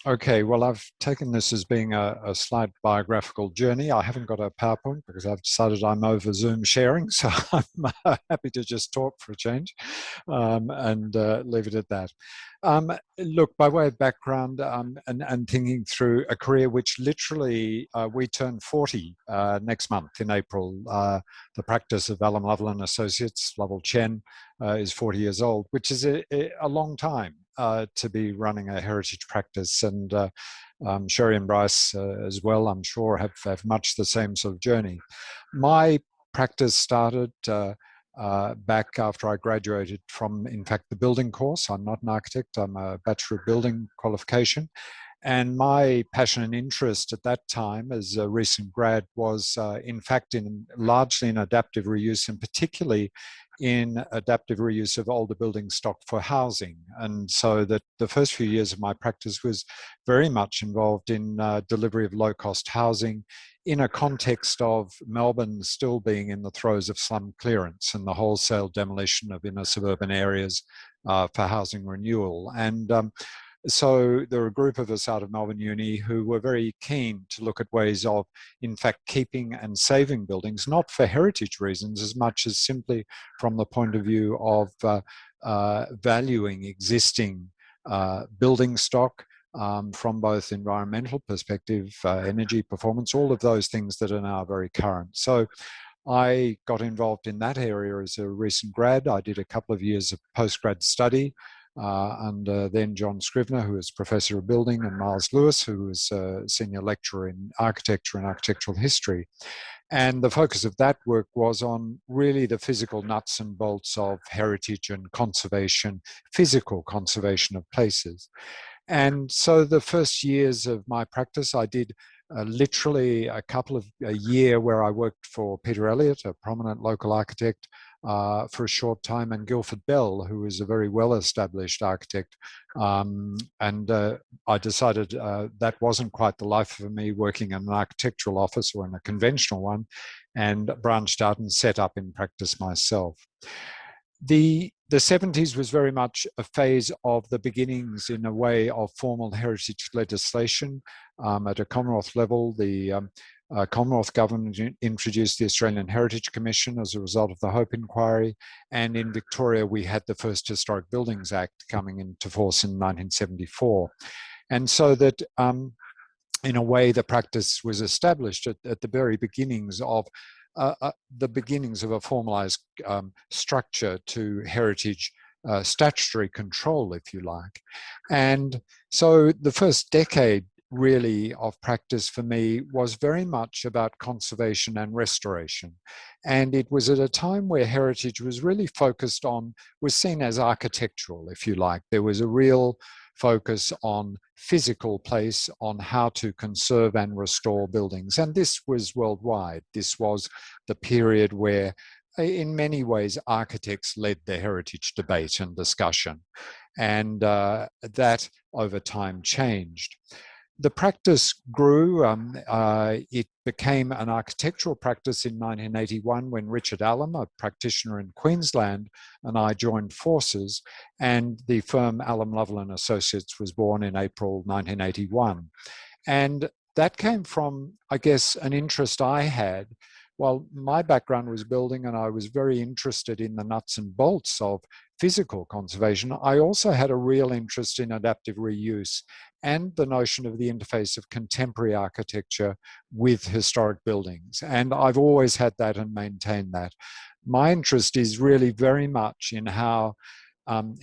Okay, well, I've taken this as being a slight biographical journey. I haven't got a PowerPoint because I've decided I'm over Zoom sharing, so I'm happy to just talk for a change and leave it at that. Look, by way of background and thinking through a career which literally we turn 40 next month in April. The practice of Allom Lovell Associates, Lovell Chen, is 40 years old, which is a long time to be running a heritage practice. And Sherry and Bryce as well, I'm sure, have much the same sort of journey. My practice started back after I graduated from, in fact, the building course. I'm not an architect, I'm a Bachelor of Building qualification. And my passion and interest at that time as a recent grad was in fact largely in adaptive reuse, and particularly in adaptive reuse of older building stock for housing. And so that the first few years of my practice was very much involved in delivery of low-cost housing in a context of Melbourne still being in the throes of slum clearance and the wholesale demolition of inner suburban areas for housing renewal. And so there were a group of us out of Melbourne Uni who were very keen to look at ways of, in fact, keeping and saving buildings, not for heritage reasons as much as simply from the point of view of valuing existing building stock from both environmental perspective, energy performance, all of those things that are now very current. So I got involved in that area as a recent grad. I did a couple of years of postgrad study under then John Scrivener, who was Professor of Building, and Miles Lewis, who was a senior lecturer in architecture and architectural history. And the focus of that work was on really the physical nuts and bolts of heritage and conservation, physical conservation of places. And so the first years of my practice, I did literally a year where I worked for Peter Elliott, a prominent local architect, for a short time, and Guildford Bell, who is a very well-established architect. I decided that wasn't quite the life for me, working in an architectural office or in a conventional one, and branched out and set up in practice myself. The 70s was very much a phase of the beginnings, in a way, of formal heritage legislation. At a Commonwealth level, the Commonwealth government introduced the Australian Heritage Commission as a result of the Hope Inquiry. And in Victoria, we had the first Historic Buildings Act coming into force in 1974. And so that, in a way, the practice was established at the very beginnings of a formalized structure to heritage statutory control, if you like. And so the first decade really of practice for me was very much about conservation and restoration. And it was at a time where heritage was really focused on, was seen as architectural, if you like. There was a real focus on physical place, on how to conserve and restore buildings. And this was worldwide. This was the period where, in many ways, architects led the heritage debate and discussion. And that over time changed. The practice grew. It became an architectural practice in 1981 when Richard Allom, a practitioner in Queensland, and I joined forces, and the firm Allom Lovell Associates was born in April 1981. And that came from, I guess, an interest I had. Well, my background was building, and I was very interested in the nuts and bolts of physical conservation. I also had a real interest in adaptive reuse and the notion of the interface of contemporary architecture with historic buildings. And I've always had that and maintained that. My interest is really very much in how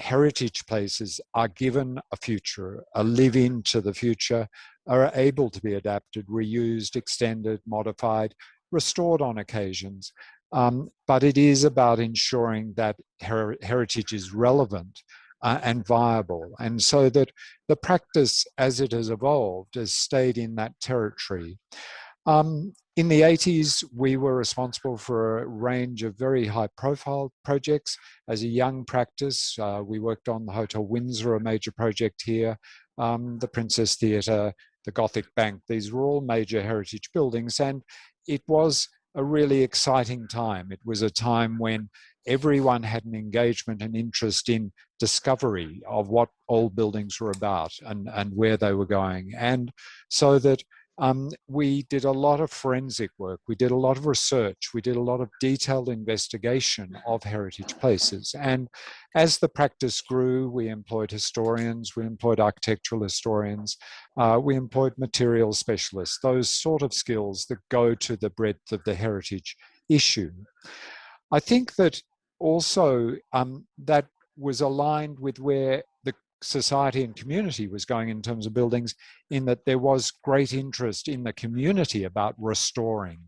heritage places are given a future, a live into the future, are able to be adapted, reused, extended, modified, restored on occasions. But it is about ensuring that heritage is relevant and viable. And so that the practice, as it has evolved, has stayed in that territory. In the 80s, we were responsible for a range of very high-profile projects. As a young practice, we worked on the Hotel Windsor, a major project here, the Princess Theatre, the Gothic Bank. These were all major heritage buildings, and it was a really exciting time. It was a time when everyone had an engagement and interest in discovery of what old buildings were about and where they were going. And so that we did a lot of forensic work, we did a lot of research, we did a lot of detailed investigation of heritage places. And as the practice grew, we employed historians, we employed architectural historians, we employed material specialists, those sort of skills that go to the breadth of the heritage issue. I think that also that was aligned with where the society and community was going in terms of buildings, in that there was great interest in the community about restoring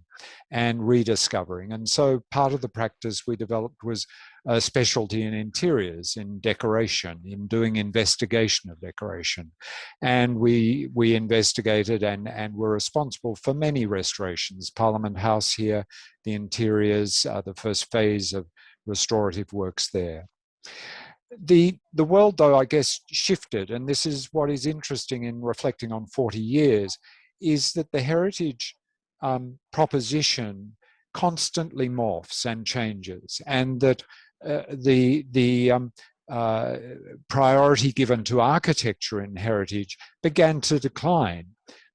and rediscovering. And so part of the practice we developed was a specialty in interiors, in decoration, in doing investigation of decoration. And we investigated and were responsible for many restorations. Parliament House here, the interiors, the first phase of restorative works there. The world, though, I guess, shifted, and this is what is interesting in reflecting on 40 years, is that the heritage proposition constantly morphs and changes, and that the priority given to architecture in heritage began to decline.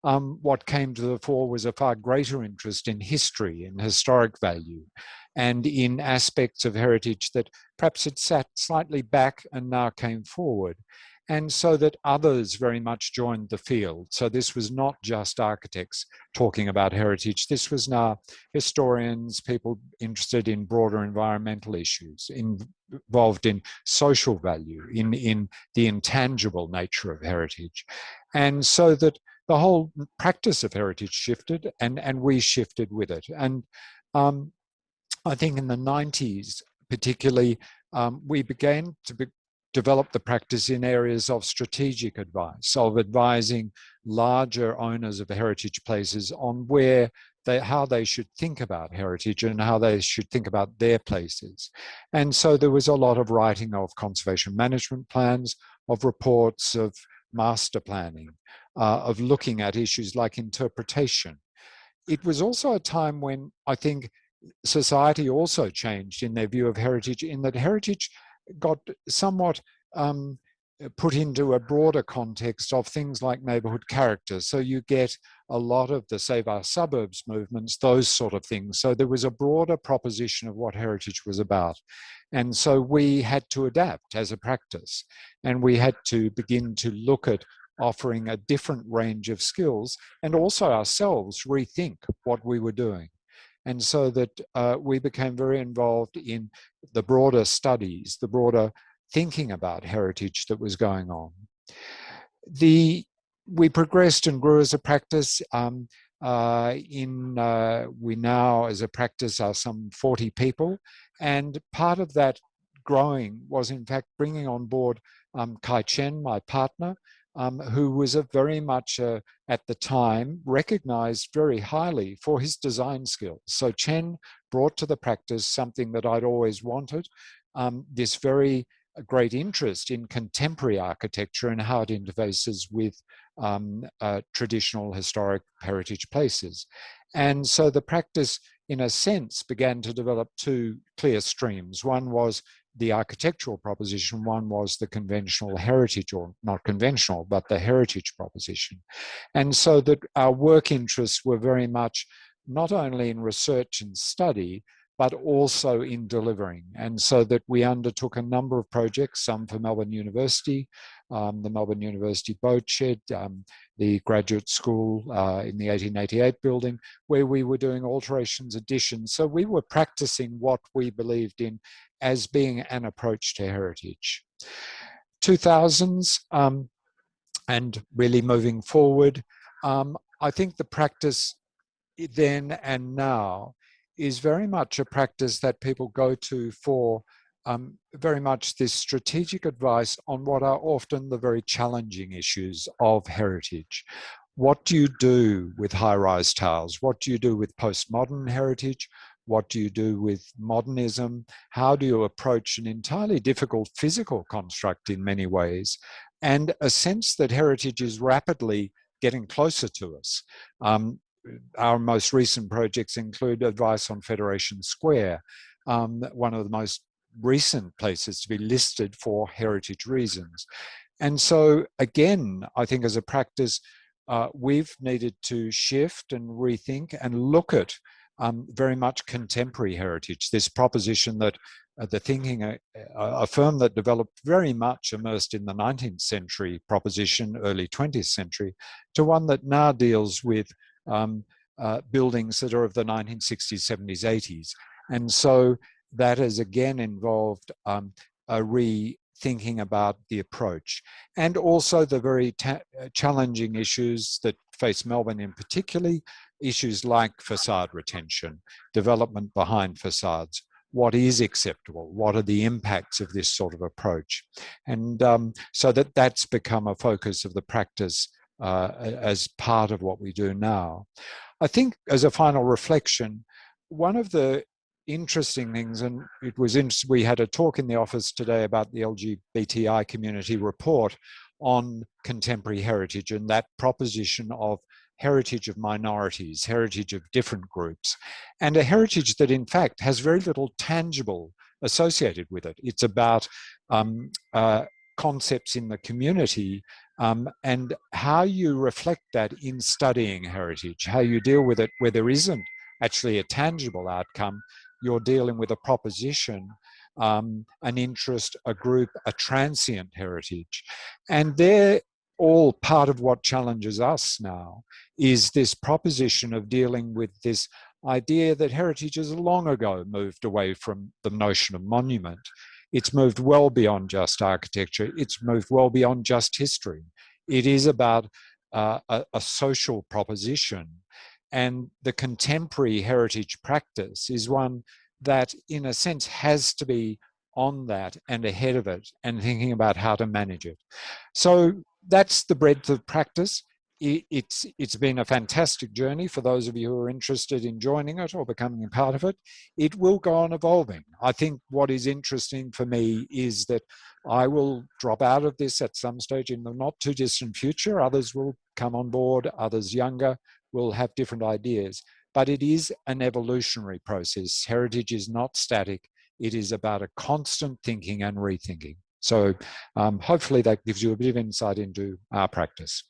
What came to the fore was a far greater interest in history, in historic value, and in aspects of heritage that perhaps had sat slightly back and now came forward. And so that others very much joined the field. So this was not just architects talking about heritage. This was now historians, people interested in broader environmental issues, involved in social value, in the intangible nature of heritage. And so that the whole practice of heritage shifted, and we shifted with it. And I think in the 90s, particularly, we began to develop the practice in areas of strategic advice, of advising larger owners of heritage places on how they should think about heritage and how they should think about their places. And so there was a lot of writing of conservation management plans, of reports, of master planning, of looking at issues like interpretation. It was also a time when I think society also changed in their view of heritage, in that heritage got somewhat put into a broader context of things like neighbourhood character. So you get a lot of the Save Our Suburbs movements, those sort of things. So there was a broader proposition of what heritage was about. And so we had to adapt as a practice, and we had to begin to look at offering a different range of skills, and also ourselves rethink what we were doing. And so that we became very involved in the broader studies, the broader thinking about heritage that was going on. We progressed and grew as a practice. We now, as a practice, are some 40 people. And part of that growing was, in fact, bringing on board Kai Chen, my partner, who was very much, at the time, recognized very highly for his design skills. So Chen brought to the practice something that I'd always wanted, this very great interest in contemporary architecture and how it interfaces with traditional historic heritage places. And so the practice, in a sense, began to develop two clear streams. One was the architectural proposition, one was the conventional heritage, or not conventional, but the heritage proposition. And so that our work interests were very much not only in research and study, but also in delivering. And so that we undertook a number of projects, some for Melbourne University, the Melbourne University boat shed, the graduate school in the 1888 building, where we were doing alterations, additions. So we were practicing what we believed in as being an approach to heritage. 2000s, and really moving forward, I think the practice then and now is very much a practice that people go to for very much this strategic advice on what are often the very challenging issues of heritage. What do you do with high-rise towers? What do you do with postmodern heritage? What do you do with modernism? How do you approach an entirely difficult physical construct in many ways? And a sense that heritage is rapidly getting closer to us. our most recent projects include advice on Federation Square, one of the most recent places to be listed for heritage reasons. And so again, I think as a practice, we've needed to shift and rethink and look at very much contemporary heritage, this proposition that the thinking, a firm that developed very much immersed in the 19th century proposition, early 20th century, to one that now deals with buildings that are of the 1960s, 70s, 80s. And so that has again involved a rethinking about the approach, and also the very challenging issues that face Melbourne in particularly, issues like facade retention, development behind facades. What is acceptable? What are the impacts of this sort of approach? And so that's become a focus of the practice as part of what we do now. I think as a final reflection, one of the interesting things, and it was interesting, we had a talk in the office today about the LGBTI community report on contemporary heritage and that proposition of heritage of minorities, heritage of different groups, and a heritage that in fact has very little tangible associated with it. It's about concepts in the community and how you reflect that in studying heritage, how you deal with it where there isn't actually a tangible outcome. You're dealing with a proposition, an interest, a group, a transient heritage. And they're all part of what challenges us now, is this proposition of dealing with this idea that heritage has long ago moved away from the notion of monument. It's moved well beyond just architecture. It's moved well beyond just history. It is about a social proposition. And the contemporary heritage practice is one that, in a sense, has to be on that and ahead of it and thinking about how to manage it. So that's the breadth of practice. It's been a fantastic journey for those of you who are interested in joining it or becoming a part of it. It will go on evolving. I think what is interesting for me is that I will drop out of this at some stage in the not too distant future. Others will come on board, others younger will have different ideas, but it is an evolutionary process. Heritage is not static. It is about a constant thinking and rethinking. So hopefully that gives you a bit of insight into our practice.